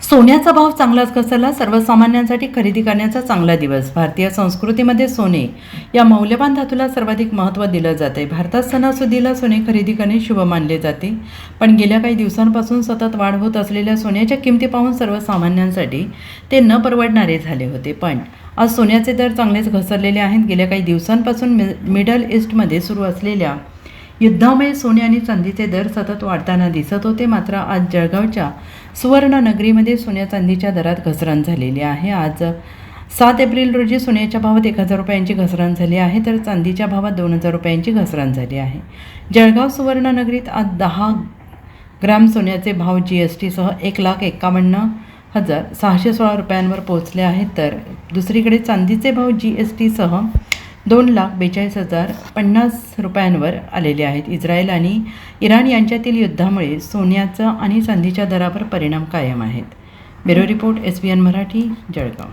सोन्याचा भाव चांगलाच घसरला. सर्वसामान्यांसाठी खरेदी करण्याचा चांगला दिवस. भारतीय संस्कृतीमध्ये सोने या मौल्यवान धातूला सर्वाधिक महत्त्व दिलं जाते. भारतात सणासुदीला सोने खरेदी करणे शुभ मानले जाते. पण गेल्या काही दिवसांपासून सतत वाढ होत असलेल्या सोन्याच्या किमती पाहून सर्वसामान्यांसाठी ते न परवडणारे झाले होते. पण आज सोन्याचे दर चांगलेच घसरलेले आहेत. गेल्या काही दिवसांपासून मिडल ईस्टमध्ये सुरू असलेल्या युद्धामुळे सोने आणि चांदीचे दर सतत वाढताना दिसत होते. मात्र आज जळगावच्या सुवर्णनगरीमध्ये सोन्या चांदीच्या दरात घसरण झालेली आहे. आज 7 एप्रिल रोजी सोन्याच्या भावात 1,000 रुपयांची घसरण झाली आहे, तर चांदीच्या भावात 2,000 रुपयांची घसरण झाली आहे. जळगाव सुवर्णनगरीत आज 10 ग्राम सोन्याचे भाव GSTसह 1,51,616 रुपयांवर पोहोचले आहेत, तर दुसरीकडे चांदीचे भाव GSTसह 2,42,050 रुपयांवर आलेले आहेत. इस्रायल आणि इराण यांच्यातील युद्धामुळे सोन्याचा आणि चांदीच्या दरावर परिणाम कायम आहेत. Bureau report SBN Marathi, Jalgaon.